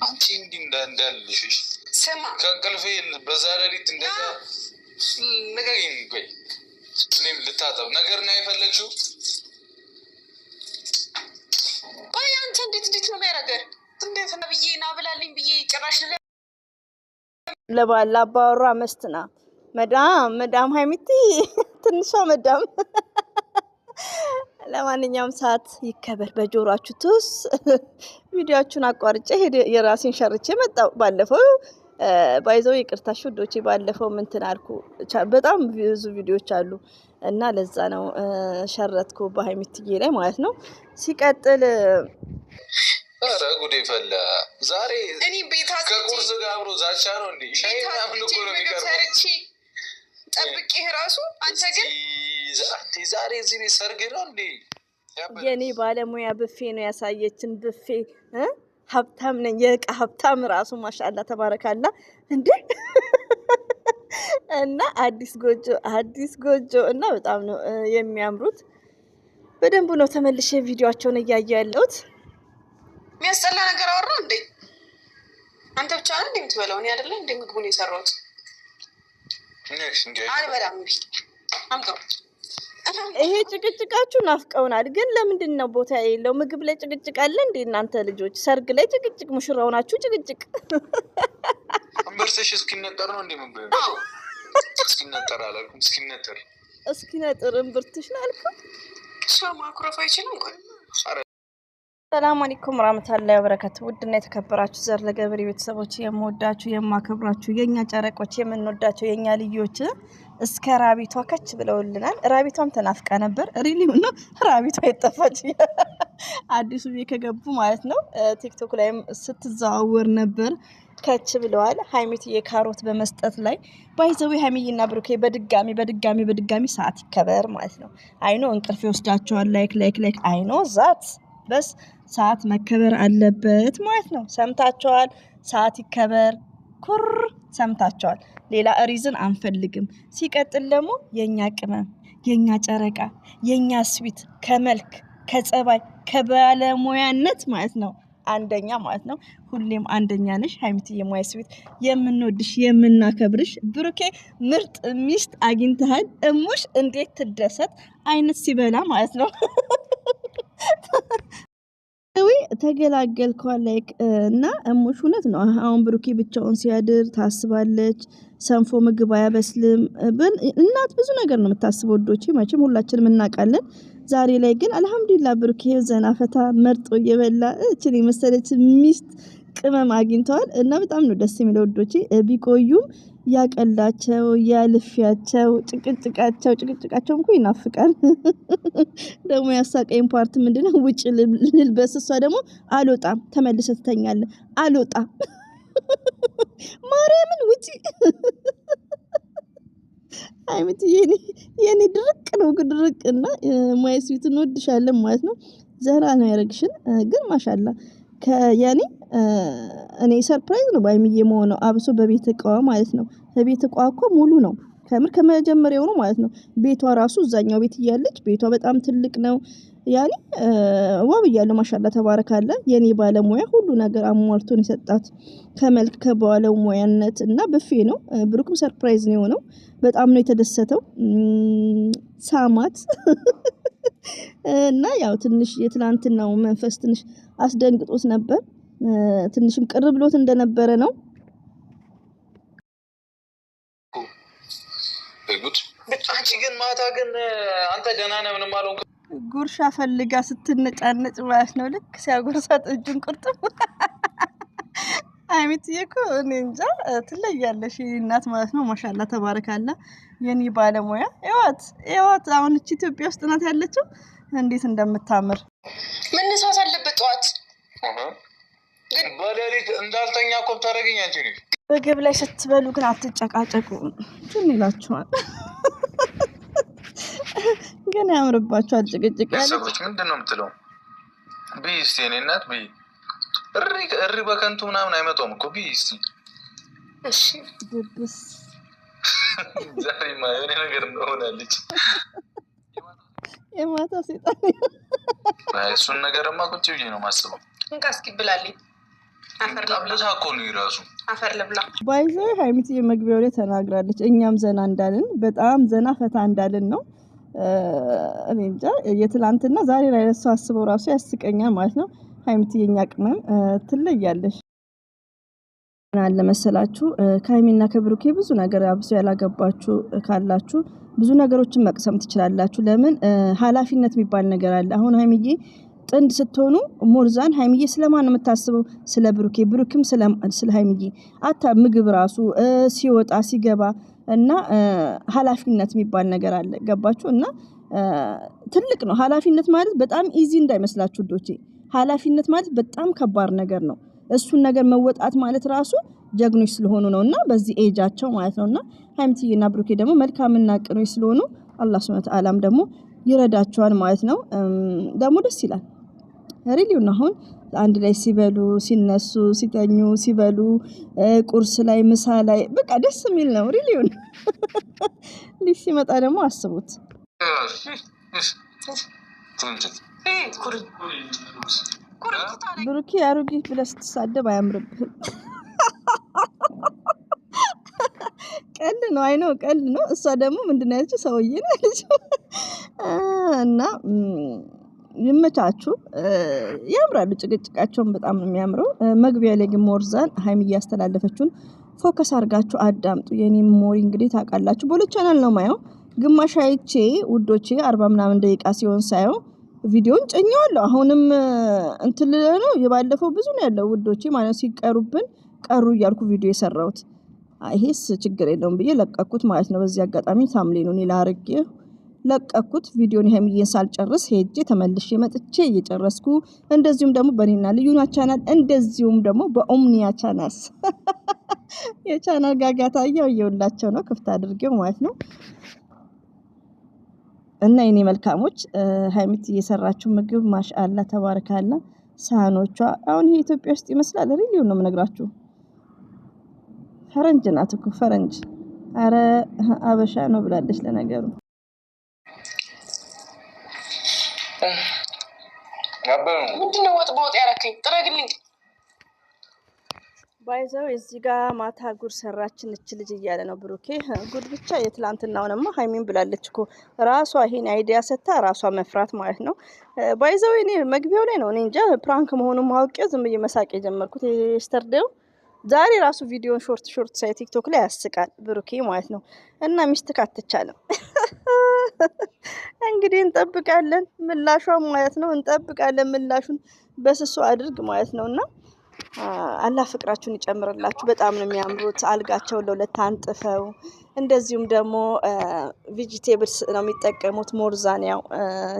አንቺ እንዲህ እንዳልልሽ ስማ ከእንቅልፌ በዛ ሌሊት እንደዛ ንገሪኝ። ቆይ እኔም ልታጠብ ነገር ነው የፈለግሽው? ቆይ አንተ እንዴት ነው የሚያደርገህ? እንዴት ነው ብዬ ና ብላልኝ ብዬ ጭራሽ ለባላ አባወራ መስትና መዳም ሀይሚቲ ትንሿ መዳም። ለማንኛውም ሰዓት ይከበር በጆሮአችሁ ትውስ። ቪዲዮአችሁን አቋርጬ የራሴን ሸርቼ መጣሁ። ባለፈው ባይዘው ይቅርታሽ ውዶቼ፣ ባለፈው ምንትን አልኩ። በጣም ብዙ ቪዲዮዎች አሉ እና ለዛ ነው ሸረትኩ በሀይሚትዬ ላይ ማለት ነው። ሲቀጥል ኧረ ጉዴ ፈላ። ዛሬ እኔ ቤታ ከቁርስ ጋር አብሮ ዛቻ ነው እንዴ? ሻይ ምናምን እኮ ነው የሚቀርበው። ጠብቄህ ራሱ አንተ ግን ዛሬ እዚህ ቤት ሰርግ ነው እንዴ? የኔ ባለሙያ ብፌ ነው ያሳየችን። ብፌ ሀብታም ነኝ፣ የእቃ ሀብታም ራሱ ማሻአላ ተባረካላ እንዴ። እና አዲስ ጎጆ እና በጣም ነው የሚያምሩት። በደንቡ ነው ተመልሼ ቪዲዮአቸውን እያየሁ ያለሁት። የሚያስጠላ ነገር አወራ እንዴ? አንተ ብቻ ነው እንደምትበላው? እኔ አይደለም እንደ ምግቡን የሰራሁት። አልበላም እንዴ? አምጣው። ይሄ ጭቅጭቃችሁ ናፍቀውናል። ግን ለምንድን ነው ቦታ የሌለው? ምግብ ላይ ጭቅጭቅ አለ እንዴ እናንተ ልጆች? ሰርግ ላይ ጭቅጭቅ፣ ሙሽራው ናችሁ ጭቅጭቅ። እምብርትሽ እስኪነጠር ነው እንዴ? ምን በይ እስኪነጠር አላልኩም? እስኪነጠር እምብርትሽ ነው አልኩ። ሰው ማኩረፍ አይችልም። ሰላም አለይኩም ወራህመቱላሂ ወበረካቱ። ውድና የተከበራችሁ ዘር ለገበሬ ቤተሰቦች የምወዳችሁ የማከብራችሁ የኛ ጨረቆች የምንወዳቸው የኛ ልጆች እስከ ራቢቷ ከች ብለውልናል። ራቢቷም ተናፍቃ ነበር። ሪሊው ነው ራቢቷ የጠፋች አዲሱ ቤት ከገቡ ማለት ነው። ቲክቶክ ላይም ስትዘዋወር ነበር። ከች ብለዋል። ሀይሚትዬ ካሮት በመስጠት ላይ ባይዘው ሀይሚዬና ብሩኬ በድጋሚ ሰዓት ይከበር ማለት ነው። አይኖ እንቅልፍ ይወስዳቸዋል። ላይክ አይኖ ዛት በስ ሰዓት መከበር አለበት ማለት ነው። ሰምታቸዋል። ሰዓት ይከበር ኩር ሰምታቸዋል። ሌላ ሪዝን አንፈልግም። ሲቀጥል ደግሞ የኛ ቅመም፣ የኛ ጨረቃ፣ የኛ ስዊት ከመልክ ከጸባይ ከባለሙያነት ማለት ነው አንደኛ ማለት ነው። ሁሌም አንደኛ ነሽ ሀይሚትዬ ሙያ ስዊት፣ የምንወድሽ የምናከብርሽ። ብሩኬ ምርጥ ሚስት አግኝተሃል። እሙሽ እንዴት ትደሰት አይነት ሲበላ ማለት ነው። ተገላገልኳል ላይክ እና እሙሽ እውነት ነው። አሁን ብሩኬ ብቻውን ሲያድር ታስባለች። ሰንፎ ምግብ አያበስልም። እናት ብዙ ነገር ነው የምታስበው ወዶቼ፣ መቼም ሁላችንም እናውቃለን። ዛሬ ላይ ግን አልሐምዱሊላህ ብሩኬ ዘና ፈታ መርጦ እየበላ እቺን የመሰለች ሚስት ቅመም አግኝተዋል እና በጣም ነው ደስ የሚለው ወዶቼ። ቢቆዩም ያቀላቸው ያልፊያቸው ጭቅጭቃቸው እንኳን ይናፍቃል። ደግሞ ያሳቀኝ ፓርት ምንድነው? ውጭ ልልበስ፣ እሷ ደግሞ አልወጣም፣ ተመልሰ ትተኛለህ። አልወጣም ማርያምን ውጪ። አይምት የኔ ድርቅ ነው ድርቅ እና ማይስዊት እንወድሻለን ማለት ነው። ዘራ ነው ያረግሽን ግን ማሻአላ ከያኔ እኔ ሰርፕራይዝ ነው ባይሚዬ መሆኑ አብሶ በቤት እቃዋ ማለት ነው። በቤት እቃዋ እኮ ሙሉ ነው ከምር ከመጀመሪያው ነው ማለት ነው። ቤቷ ራሱ እዛኛው ቤት እያለች ቤቷ በጣም ትልቅ ነው። ያኔ ዋው ይያለው ማሻአላ ተባረካለ። የኔ ባለሙያ ሁሉ ነገር አሟልቶን ይሰጣት ከመልክ ከባለሙያነት እና በፌ ነው። ብሩክም ሰርፕራይዝ ነው የሆነው። በጣም ነው የተደሰተው። ሳማት እና ያው ትንሽ የትላንትናው መንፈስ ትንሽ አስደንግጦት ነበር። ትንሽም ቅር ብሎት እንደነበረ ነው። አንቺ ግን ማታ ግን አንተ ገና ነህ ምንም አልሆንክም። ጉርሻ ፈልጋ ስትነጫነጭ ማለት ነው። ልክ ሲያጎርሳት እጁን ቁርጥም። አይሚትዬ እኮ እኔ እንጃ ትለያለሽ እናት ማለት ነው። ማሻአላ ተባረካላ የኔ ባለሙያ። እዋት አሁን እቺ ኢትዮጵያ ውስጥ ናት ያለችው። እንዴት እንደምታምር መነሳት አለበት ጠዋት። ግን በሌሊት እንዳልተኛ እኮ ታደርገኝ አንቺ ነሽ። ምግብ ላይ ስትበሉ ግን አትጨቃጨቁ። ምን ይላችኋል? ግን ያምርባችኋል ጭቅጭቅ ያለ ሰዎች ምንድነው የምትለው? ቢስቲ እኔ እናት ቢ እሪ በከንቱ ምናምን አይመጣውም እኮ ቢስቲ። እሺ ድብስ ዛሬማ የሆነ ነገር ሆናለች። የማታ ሴጣን እሱን ነገርማ ቁጭ ብዬ ነው የማስበው። እንካ እስኪ ብላልኝ አብለታ እኮ ነው ይራሱ አፈር ልብላ ባይዘ ሀይሚት የመግቢያው ላይ ተናግራለች። እኛም ዘና እንዳልን በጣም ዘና ፈታ እንዳልን ነው። እኔ እንጃ የትላንትና ዛሬ ላይ ለሷ አስበው ራሱ ያስቀኛል ማለት ነው። ሀይሚት የኛ ቅመም ትለያለሽ። አለ መሰላችሁ ከሀይሚና ከብሩኬ ብዙ ነገር አብሶ ያላገባችሁ ካላችሁ ብዙ ነገሮችን መቅሰም ትችላላችሁ። ለምን ኃላፊነት የሚባል ነገር አለ። አሁን ሀይሚዬ ጥንድ ስትሆኑ ሞርዛን ሀይሚዬ ስለማን ነው የምታስበው? ስለ ብሩኬ፣ ብሩክም ስለ ሀይሚዬ አታ ምግብ ራሱ ሲወጣ ሲገባ እና ኃላፊነት የሚባል ነገር አለ። ገባችሁ? እና ትልቅ ነው ኃላፊነት ማለት በጣም ኢዚ እንዳይመስላችሁ ዶቼ። ኃላፊነት ማለት በጣም ከባድ ነገር ነው። እሱን ነገር መወጣት ማለት ራሱ ጀግኖች ስለሆኑ ነውና በዚህ ኤጃቸው ማለት ነውና ሀይሚዬና ብሩኬ ደግሞ መልካምና ቅኖች ስለሆኑ አላህ Subhanahu Wa Ta'ala ደግሞ ይረዳቸዋል ማለት ነው። ደግሞ ደስ ይላል ሪሊው ነው። አሁን አንድ ላይ ሲበሉ ሲነሱ ሲተኙ ሲበሉ ቁርስ ላይ ምሳ ላይ በቃ ደስ የሚል ነው ሪሊው ነው። ልጅ ሲመጣ ደግሞ አስቡት ብሩኬ አሮጊት ብለህ ስትሳደብ አያምርብህም። ቀልድ ነው አይኖ ቀልድ ነው። እሷ ደግሞ ምንድነው ያለችው ሰውዬ ነው ያለችው። እና ይመቻችሁ ያምራሉ። ጭቅጭቃቸውን በጣም ነው የሚያምረው። መግቢያ ላይ ግን ሞርዛን ሀይሚ ያስተላለፈችውን ፎከስ አድርጋችሁ አዳምጡ። የኔ ሞሪ እንግዲህ ታውቃላችሁ በሁለት ቻናል ነው ማየው። ግማሽ አይቼ ውዶቼ 40 ምናምን ደቂቃ ሲሆን ሳየው ቪዲዮን ጨኛዋለሁ። አሁንም እንትን ነው የባለፈው ብዙ ነው ያለው ውዶቼ ማለት ሲቀሩብን ቀሩ እያልኩ ቪዲዮ የሰራሁት ይሄስ ችግር የለውም ብዬ ለቀኩት ማለት ነው። በዚህ አጋጣሚ ታምሌኑን ይላርግ ለቀኩት ቪዲዮን ሀይሚዬን ሳልጨርስ ሄጄ ተመልሼ መጥቼ እየጨረስኩ እንደዚሁም ደግሞ በኔና ልዩና ቻናል እንደዚሁም ደግሞ በኦምኒያ ቻናልስ የቻናል ጋጋታ እየውላቸው ነው ክፍት አድርጌው ማለት ነው። እና የኔ መልካሞች ሀይሚት እየሰራችሁ ምግብ ማሻአላ ተባረካላ። ሳህኖቿ አሁን ይሄ ኢትዮጵያ ውስጥ ይመስላል ሪሊው ነው የምነግራችሁ። ፈረንጅ ናት እኮ ፈረንጅ። አረ አበሻ ነው ብላለች ለነገሩ። ምንድነው ወጥ በወጥ ያረከኝ? ጥረግልኝ ባይዘው እዚህ ጋር ማታ ጉድ ሰራችን እች ልጅ እያለ ነው ብሩኬ። ጉድ ብቻ የትላንትናውንማ ሀይሚን ብላለች እኮ ራሷ ይሄን አይዲያ ሰታ ራሷ መፍራት ማለት ነው። ባይዘው እኔ መግቢያው ላይ ነው እኔ እንጃ ፕራንክ መሆኑን ማውቂው ዝም ብዬ መሳቅ የጀመርኩት የስተርዴው። ዛሬ ራሱ ቪዲዮን ሾርት ሳይ ቲክቶክ ላይ ያስቃል ብሩኬ ማለት ነው። እና ሚስትክ አትቻለም እንግዲህ እንጠብቃለን ምላሿን ማለት ነው። እንጠብቃለን ምላሹን በስሱ አድርግ ማለት ነውና አላህ ፍቅራችሁን ይጨምርላችሁ። በጣም ነው የሚያምሩት። አልጋቸውን ለሁለት አንጥፈው እንደዚሁም ደግሞ ቬጂቴብልስ ነው የሚጠቀሙት። ሞርዛን ያው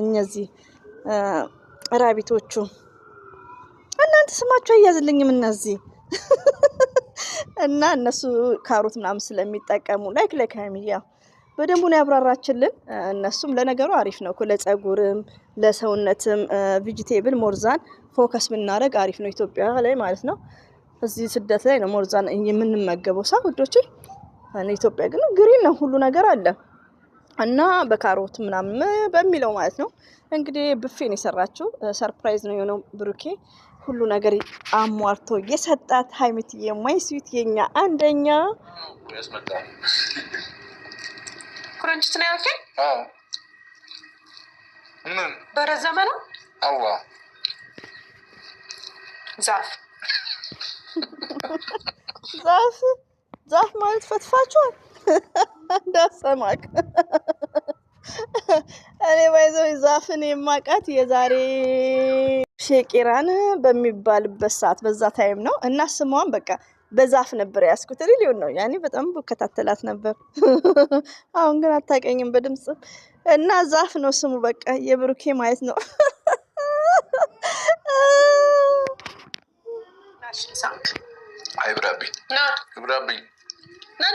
እነዚህ ራቢቶቹ እናንተ ስማቸው አያዝልኝም እነዚህ እና እነሱ ካሮት ምናምን ስለሚጠቀሙ ላይክ ሀይሚያ በደንቡ ነው ያብራራችልን። እነሱም ለነገሩ አሪፍ ነው እኮ ለጸጉርም ለሰውነትም ቬጂቴብል ሞርዛን ፎከስ ብናደርግ አሪፍ ነው ኢትዮጵያ ላይ ማለት ነው። እዚህ ስደት ላይ ነው ሞርዛን የምንመገበው ሳውዶቼ። ኢትዮጵያ ግን ግሪን ነው ሁሉ ነገር አለ እና በካሮት ምናምን በሚለው ማለት ነው። እንግዲህ ብፌን የሰራችው ሰርፕራይዝ ነው የሆነው ብሩኬ ሁሉ ነገር አሟርቶ የሰጣት ሀይሚት የማይስዊት የኛ አንደኛ ያስመጣው ኩረንችት ነው ያልከኝ? አዎ ምን በረዘመ ነው? አዋ ዛፍ ዛፍ ማለት ፈትፋችኋል እንዳሰማክ። እኔ ባይዘው ዛፍን የማውቃት የዛሬ ሼቂራን በሚባልበት ሰዓት በዛ ታይም ነው እና ስሟን በቃ በዛፍ ነበር ያስኩት ሪሊው ነው ያኔ በጣም በከታተላት ነበር። አሁን ግን አታቀኝም በድምጽ እና ዛፍ ነው ስሙ በቃ የብሩኬ ማለት ነው። አይብራብኝ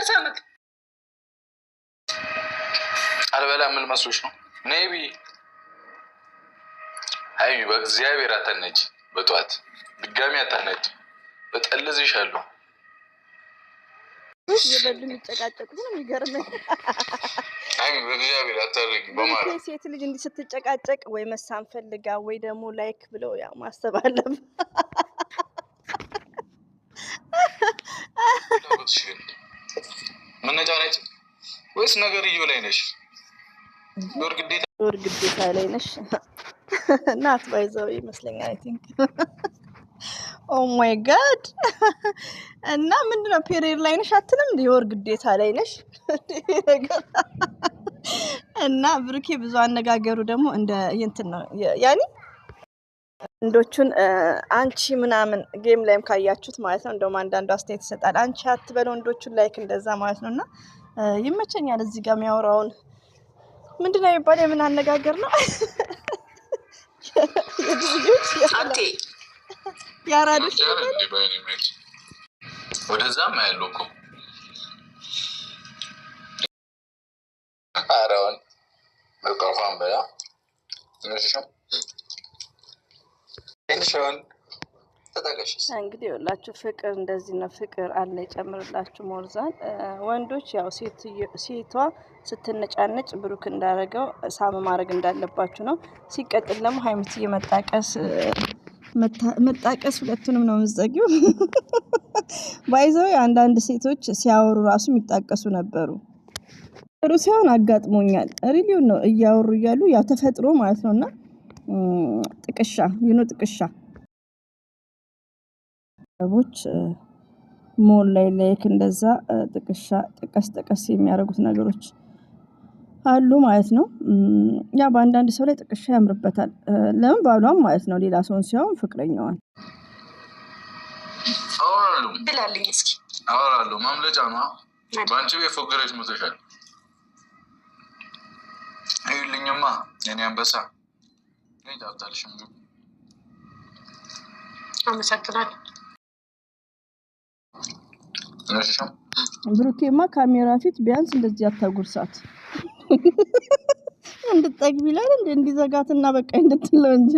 ሳምክ አልበላም ምን መስሎሽ ነው? ነይቢ ሀይሚ በእግዚአብሔር አታነጅ። በጠዋት ድጋሚ አታነጅ። በጠልዝሻለሁ የበሉ የሚጨቃጨቁት ነው የሚገርመኝ። ሀይሚ በእግዚአብሔር አታርጊ በማለት ሴት ልጅ እንዲህ ስትጨቃጨቅ ወይ መሳም ፈልጋ ወይ ደግሞ ላይክ ብለው ያው ማሰብ አለብን። ህይወትሽን መነጫነጭ ወይስ ነገርየው ላይ ነሽ? ወር ግዴታ ላይ ነሽ ናት ባይዘው ይመስለኛል። አይ ቲንክ ኦ ማይ ጋድ እና ምንድነው ፔሪየድ ላይ ነሽ አትልም? የወር ግዴታ ላይ ነሽ እና ብሩኬ ብዙ አነጋገሩ ደግሞ እንደ እንትን ነው ያኒ እንዶቹን አንቺ ምናምን ጌም ላይም ካያችሁት ማለት ነው። እንደውም አንዳንዱ አስተያየት ይሰጣል አንቺ አትበለው እንዶቹን ላይክ እንደዛ ማለት ነውና ይመቸኛል። እዚህ ጋር የሚያወራውን ምንድነው የሚባለው የምን አነጋገር ነው? የልጆች አቴ ያራዱሽ ወደዛም ያለው እኮ አራውን በቃፋን በላ እንግዲህ ሁላችሁ ፍቅር እንደዚህ ነው። ፍቅር አለ ይጨምርላችሁ። ሞርዛን ወንዶች ያው ሴቷ ስትነጫነጭ ብሩክ እንዳረገው ሳም ማድረግ እንዳለባችሁ ነው። ሲቀጥል ደግሞ ሀይሚትዬ መጣቀስ ሁለቱንም ነው የምትዘጊው። ባይዘው አንዳንድ ሴቶች ሲያወሩ ራሱ የሚጣቀሱ ነበሩ። ጥሩ ሲሆን አጋጥሞኛል። ሪሊው ነው እያወሩ እያሉ ያው ተፈጥሮ ማለት ነውና ጥቅሻ ጥቅሻ ሰዎች ሞል ላይ ላይክ እንደዛ ጥቅሻ ጥቀስ የሚያደርጉት ነገሮች አሉ ማለት ነው። ያ በአንዳንድ ሰው ላይ ጥቅሻ ያምርበታል። ለምን ባሏም ማለት ነው ሌላ ሰውን ሲሆን ፍቅረኛዋን ብላልኝ እስኪ አወራለሁ። ማምለጫ ነው ባንቺ ቤት ፎገረሽ ሞተሻል። አይልኝማ እኔ አንበሳ ነኝ ታውታልሽም አመሰግናለሁ። ብሩኬማ ካሜራ ፊት ቢያንስ እንደዚህ አታጉርሳት እንድትጠግቢ ይላል እንዲዘጋትና በቃ እንድትለው እንጂ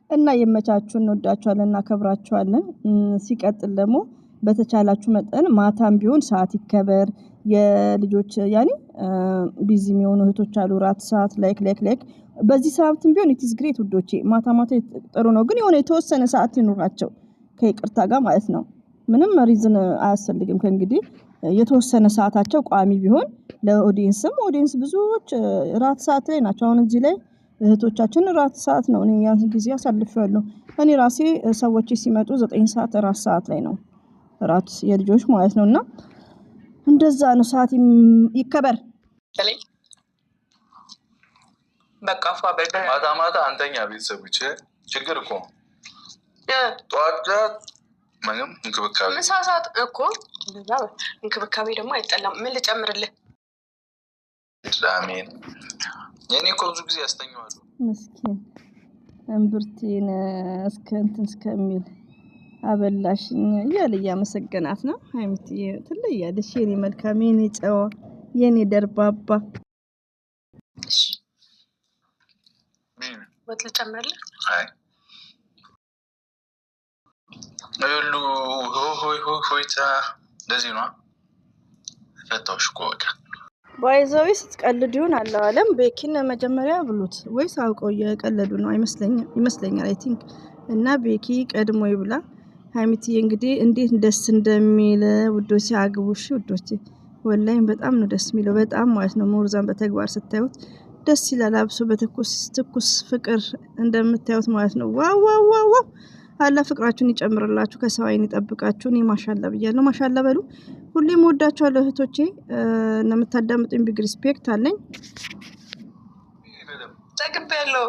እና የመቻችሁ እንወዳችኋለን እና ከብራችኋለን። ሲቀጥል ደግሞ በተቻላችሁ መጠን ማታም ቢሆን ሰዓት ይከበር። የልጆች ያኒ ቢዚ የሚሆኑ እህቶች አሉ ራት ሰዓት ላይክ በዚህ ሰዓትም ቢሆን ኢትስ ግሬት ውዶቼ። ማታ ጥሩ ነው ግን የሆነ የተወሰነ ሰዓት ይኖራቸው ከይቅርታ ጋር ማለት ነው። ምንም ሪዝን አያስፈልግም። ከእንግዲህ የተወሰነ ሰዓታቸው ቋሚ ቢሆን ለኦዲየንስም ኦዲየንስ ብዙዎች ራት ሰዓት ላይ ናቸው። አሁን እዚህ ላይ እህቶቻችን ራት ሰዓት ነው። እኔ ያን ጊዜ አሳልፌያለሁ። እኔ ራሴ ሰዎች ሲመጡ 9 ሰዓት ራት ሰዓት ላይ ነው ራት የልጆች ማለት ነውና እንደዛ ነው። ሰዓት ይከበር። በቃ ፋብሪካ ማታ አንተኛ ቤተሰቦች ችግር እኮ ጠዋት ምንም እንክብካቤ ምሳ ሰዓት እኮ እንክብካቤ ደግሞ አይጠላም። ምን ልጨምርልህ? አሜን። የኔ እኮ ብዙ ጊዜ ያስተኛዋለሁ ምስኪን እምብርቴን እስከሚል አበላሽኝ እያለ እያመሰገናት ነው። ሀይሚትዬ ትለያለሽ። የኔ መልካም፣ የኔ ጨዋ፣ የኔ ደርባባ። ወጥ ልጨምርልህ? አይ ሁሉ ሆይታ እንደዚህ ነው። ፈታውሽ እኮ በቃ ባይዘዊ ስትቀልድ ይሆን አለም ቤኪን መጀመሪያ ብሉት ወይስ አውቀው እየቀለዱ ነው? ይመስለኛል አይ ቲንክ። እና ቤኪ ቀድሞ ይብላ። ሀይሚትዬ እንግዲህ እንዴት ደስ እንደሚል ውዶቼ፣ አግቡሽ ውዶቼ። ወላሂ በጣም ነው ደስ የሚለው፣ በጣም ማለት ነው። ሞርዛን በተግባር ስታዩት ደስ ይላል። አብሶ በትኩስ ፍቅር እንደምታዩት ማለት ነው። ዋው አላ ፍቅራችሁን ይጨምርላችሁ፣ ከሰው አይን ይጠብቃችሁ። እኔ ማሻአላ ብያለሁ። ማሻአላ በሉ። ሁሌም ወዳችኋለሁ እህቶቼ። እና የምታዳምጡኝ ቢግ ሪስፔክት አለኝ። ተቀበለው